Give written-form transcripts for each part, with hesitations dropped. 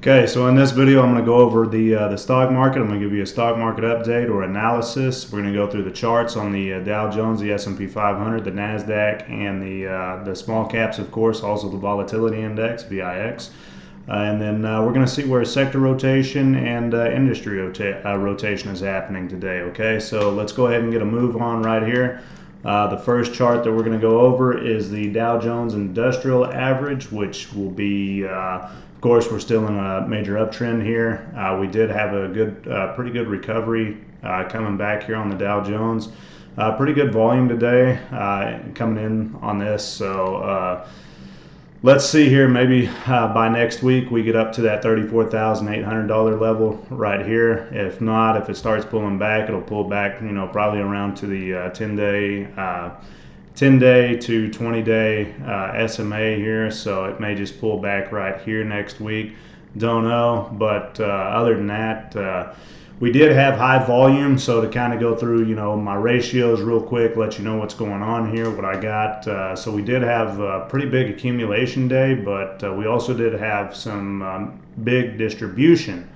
Okay, so in this video, I'm going to go over the stock market. I'm going to give you a stock market update or analysis. We're going to go through the charts on the Dow Jones, the S&P 500, the NASDAQ, and the small caps, of course, also the volatility index, VIX. And then we're going to see where sector rotation and industry rotation is happening today. Okay, so let's go ahead and get a move on right here. The first chart that we're going to go over is the Dow Jones Industrial Average, which will be, of course, we're still in a major uptrend here. We did have a pretty good recovery coming back here on the Dow Jones. Pretty good volume today coming in on this. So let's see here, maybe by next week we get up to that $34,800 level right here. If not, if it starts pulling back, it'll pull back, probably around to the 10-day to 20-day SMA here. So it may just pull back right here next week. Don't know, but other than that, we did have high volume, so to kind of go through, my ratios real quick, let you know what's going on here, what I got. So we did have a pretty big accumulation day, but we also did have some big distribution.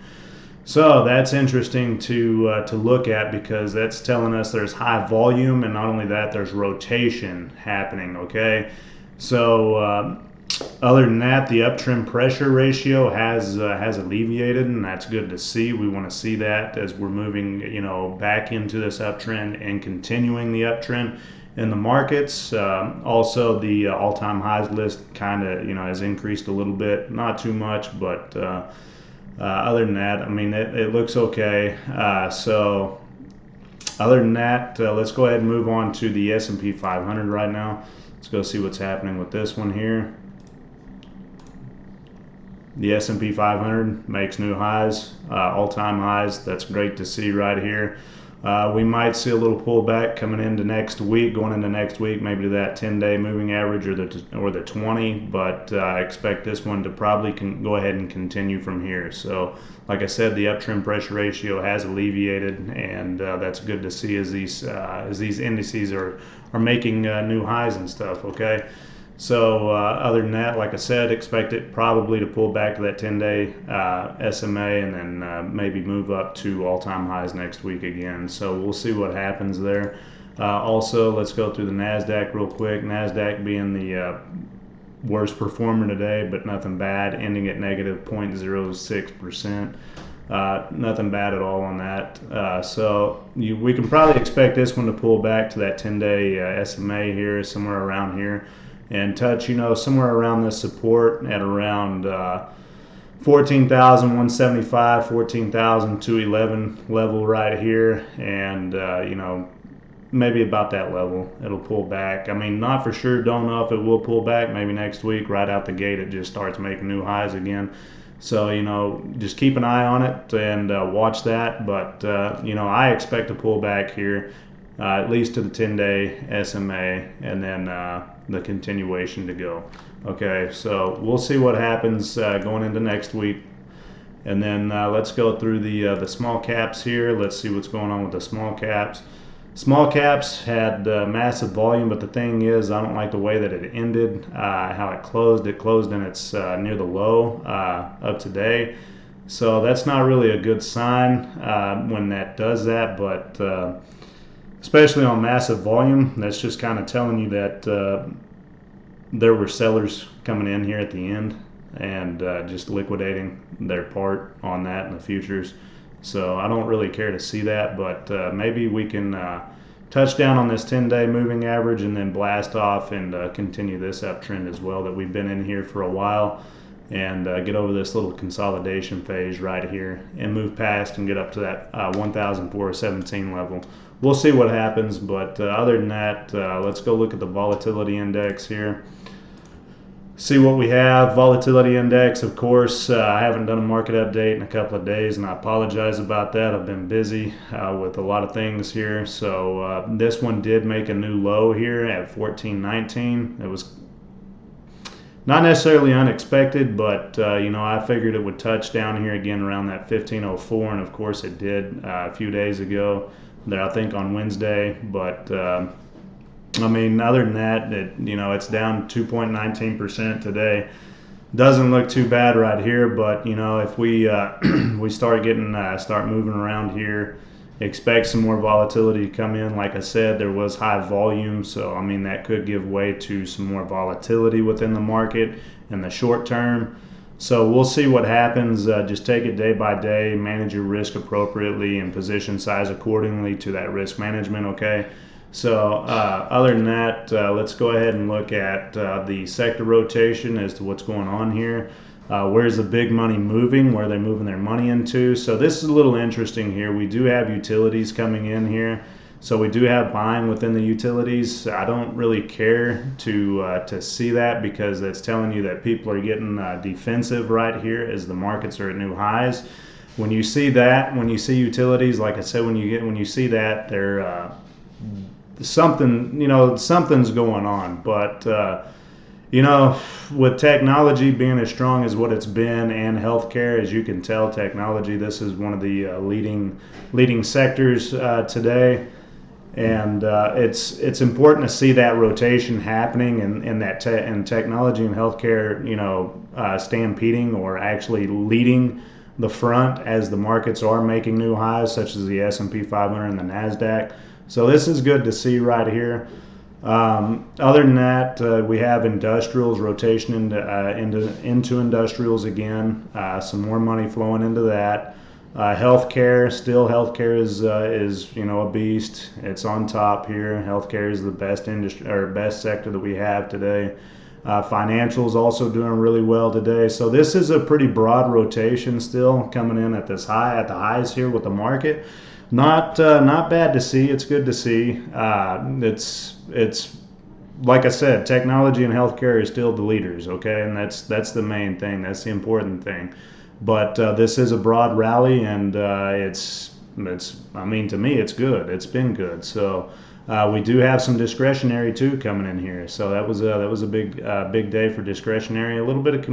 So that's interesting to look at, because that's telling us there's high volume, and not only that, there's rotation happening. Okay, so other than that, the uptrend pressure ratio has alleviated, and that's good to see. We want to see that as we're moving, back into this uptrend and continuing the uptrend in the markets. Also, the all-time highs list kind of, has increased a little bit, not too much, but other than that, I mean, it looks okay. So other than that, let's go ahead and move on to the S&P 500 right now. Let's go see what's happening with this one here. The S&P 500 makes new highs, all-time highs. That's great to see right here. We might see a little pullback coming into next week, going into next week, maybe to that 10-day moving average or the 20. But I expect this one to probably go ahead and continue from here. So, like I said, the uptrend pressure ratio has alleviated, and that's good to see as these indices are making new highs and stuff. Okay. So other than that, like I said, expect it probably to pull back to that 10-day SMA, and then maybe move up to all-time highs next week again. So we'll see what happens there. Also, let's go through the NASDAQ real quick. NASDAQ being the worst performer today, but nothing bad, ending at negative 0.06%. Nothing bad at all on that. So we can probably expect this one to pull back to that 10-day SMA here, somewhere around here, and touch, somewhere around this support at around 14,175, 14,211 level right here, and maybe about that level it'll pull back. I mean, not for sure, don't know if it will pull back. Maybe next week right out the gate it just starts making new highs again. So just keep an eye on it and watch that. But I expect to pull back here, at least to the 10-day SMA, and then the continuation to go. Okay, so we'll see what happens going into next week. And then let's go through the small caps here. Let's see what's going on with the small caps. Small caps had massive volume, but the thing is, I don't like the way that it ended, how it closed. It closed and it's near the low of today. So that's not really a good sign when that does that, but especially on massive volume, that's just kind of telling you that there were sellers coming in here at the end and just liquidating their part on that in the futures. So I don't really care to see that, but maybe we can touch down on this 10-day moving average and then blast off and continue this uptrend as well that we've been in here for a while, and get over this little consolidation phase right here and move past and get up to that 1,417 level. We'll see what happens, but other than that, let's go look at the volatility index here. See what we have. Volatility index, of course, I haven't done a market update in a couple of days, and I apologize about that. I've been busy with a lot of things here. So this one did make a new low here at 14.19. It was not necessarily unexpected, but I figured it would touch down here again around that 15.04, and of course it did a few days ago there, I think on Wednesday. But I mean, other than that, it's down 2.19% today. doesn't look too bad right here, but if we we start moving around here, expect some more volatility to come in. Like I said, there was high volume, so I mean that could give way to some more volatility within the market in the short term. So we'll see what happens. Just take it day by day, manage your risk appropriately, and position size accordingly to that risk management. Okay. So other than that, let's go ahead and look at the sector rotation as to what's going on here. Where's the big money moving? Where are they moving their money into? So this is a little interesting here. We do have utilities coming in here. So we do have buying within the utilities. I don't really care to see that, because that's telling you that people are getting defensive right here as the markets are at new highs. When you see that, when you see utilities, like I said, when you see that, they're something's going on. But with technology being as strong as what it's been, and healthcare, as you can tell, technology, this is one of the leading sectors today. And it's important to see that rotation happening, and technology and healthcare, stampeding, or actually leading the front as the markets are making new highs, such as the S&P 500 and the NASDAQ. So this is good to see right here. Other than that, we have industrials, rotation into industrials again. Some more money flowing into that. Healthcare is a beast. It's on top here. Healthcare is the best industry, or best sector that we have today. Financials also doing really well today. So this is a pretty broad rotation still coming in at the highs here with the market. Not bad to see. It's good to see. It's like I said, technology and healthcare is still the leaders, okay, and that's the main thing. That's the important thing. But this is a broad rally, and it's I mean, to me, it's good. It's been good. So we do have some discretionary too coming in here. So that was a big day for discretionary. A little bit of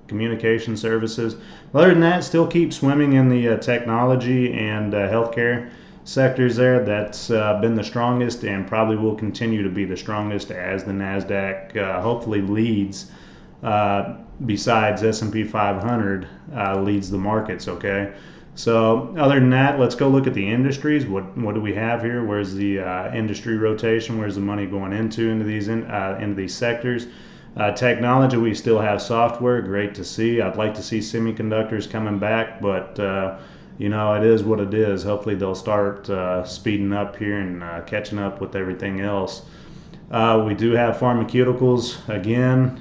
communication services. Other than that, still keep swimming in the technology and healthcare sectors there. That's been the strongest, and probably will continue to be the strongest as the NASDAQ hopefully leads, besides S&P 500 leads the markets. Okay, so other than that, let's go look at the industries. What do we have here? Where's the industry rotation? Where's the money going into these sectors? Technology, we still have software. Great to see. I'd like to see semiconductors coming back, but it is what it is. Hopefully they'll start speeding up here and catching up with everything else. We do have pharmaceuticals again.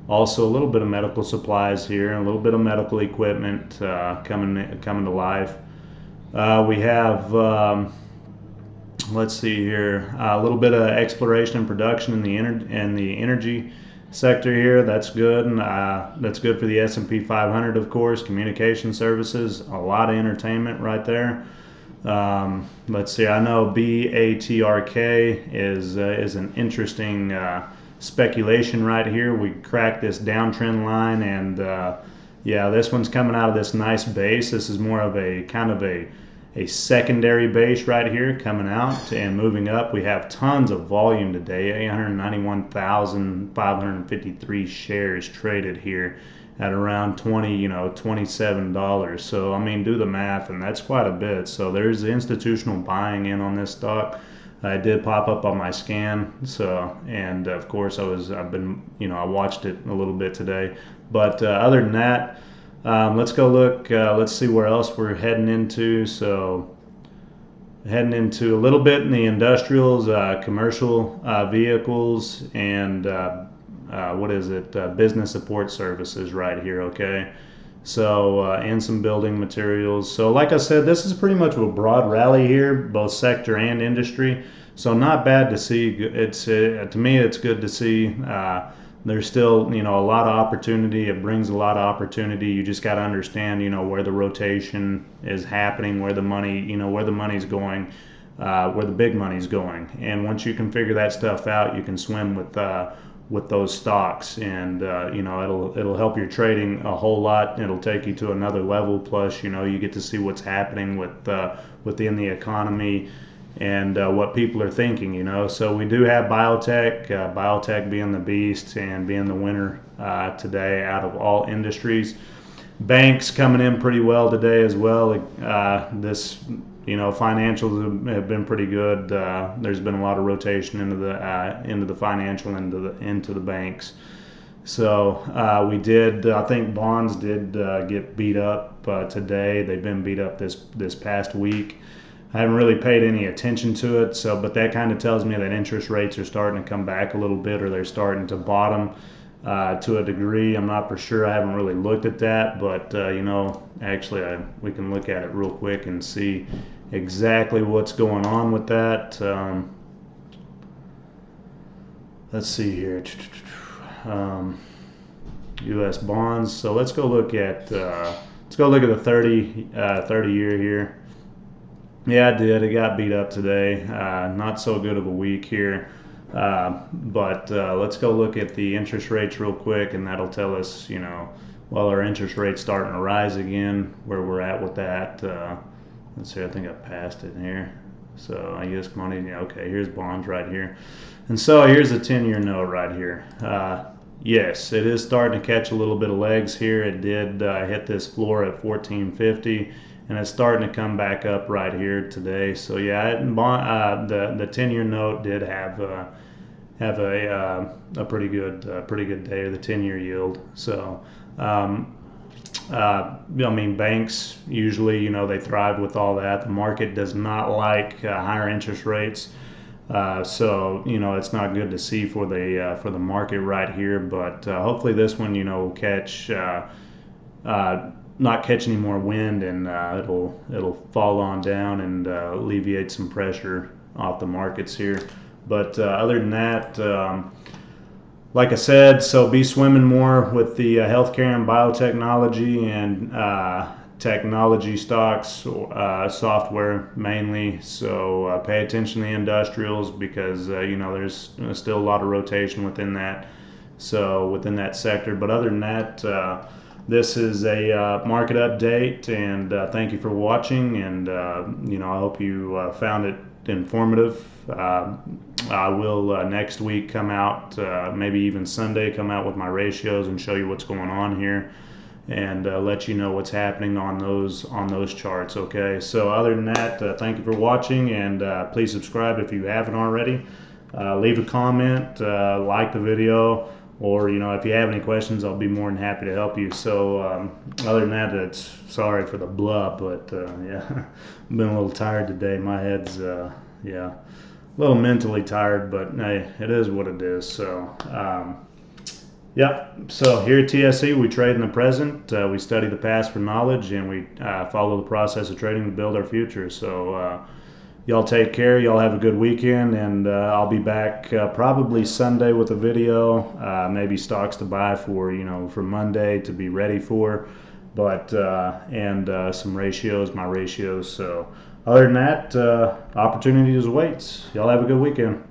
Also a little bit of medical supplies here, and a little bit of medical equipment coming to life. We have let's see here, a little bit of exploration and production in the energy sector here. That's good, and that's good for the S&P 500, of course. Communication services, a lot of entertainment right there. Let's see, I know BATRK is an interesting speculation right here. We cracked this downtrend line, and yeah, this one's coming out of this nice base. This is more of a kind of a secondary base right here, coming out and moving up. We have tons of volume today, 891,553 shares traded here at around $27. So I mean, do the math, and that's quite a bit. So there's institutional buying in on this stock. It did pop up on my scan, so, and of course I watched it a little bit today. But other than that, let's go look. Let's see where else we're heading into. So heading into a little bit in the industrials, commercial vehicles, and business support services right here. Okay, so and some building materials. So like I said, this is pretty much a broad rally here, both sector and industry. So not bad to see. It's to me, it's good to see. There's still, a lot of opportunity. It brings a lot of opportunity. You just got to understand, where the rotation is happening, where the money, where the money's going, where the big money's going. And once you can figure that stuff out, you can swim with those stocks, and it'll help your trading a whole lot. It'll take you to another level. Plus, you get to see what's happening within the economy, and what people are thinking, you know. So we do have biotech, biotech being the beast and being the winner today out of all industries. Banks coming in pretty well today as well. Financials have been pretty good. There's been a lot of rotation into the financial, into the banks. So I think bonds did get beat up today. They've been beat up this past week. I haven't really paid any attention to it, but that kind of tells me that interest rates are starting to come back a little bit, or they're starting to bottom to a degree. I'm not for sure. I haven't really looked at that, but actually we can look at it real quick and see exactly what's going on with that. Let's see here. U.S. bonds. So let's go look at the 30 year here. Yeah, it did. It got beat up today. Not so good of a week here. But let's go look at the interest rates real quick, and that'll tell us, well, our interest rate's starting to rise again, where we're at with that. Let's see, I think I passed it here. So U.S. money, yeah, okay, here's bonds right here. And so here's a 10-year note right here. Yes, it is starting to catch a little bit of legs here. It did hit this floor at 1450, and it's starting to come back up right here today. So yeah, the 10-year note did have a pretty good day, or the 10-year yield. So banks usually, they thrive with all that. The market does not like higher interest rates. So it's not good to see for the market right here, but hopefully this one will catch not catch any more wind, and it'll fall on down and alleviate some pressure off the markets here. But other than that, like I said, so be swimming more with the healthcare and biotechnology and technology stocks, software mainly. So pay attention to the industrials, because there's still a lot of rotation within that. So within that sector. But other than that, this is a market update, and thank you for watching. And I hope you found it informative. I will next week come out, maybe even Sunday, come out with my ratios and show you what's going on here, and let you know what's happening on those charts. Okay, so other than that, thank you for watching, and please subscribe if you haven't already. Leave a comment, like the video, or if you have any questions, I'll be more than happy to help you. So other than that, it's sorry for the blub, but yeah, I've been a little tired today. My head's yeah, a little mentally tired, but hey, it is what it is. So yeah, so here at TSC, we trade in the present, we study the past for knowledge, and we follow the process of trading to build our future. So y'all take care, y'all have a good weekend, and I'll be back probably Sunday with a video, maybe stocks to buy for, for Monday to be ready for, but and some ratios, my ratios. So other than that, opportunities awaits. Y'all have a good weekend.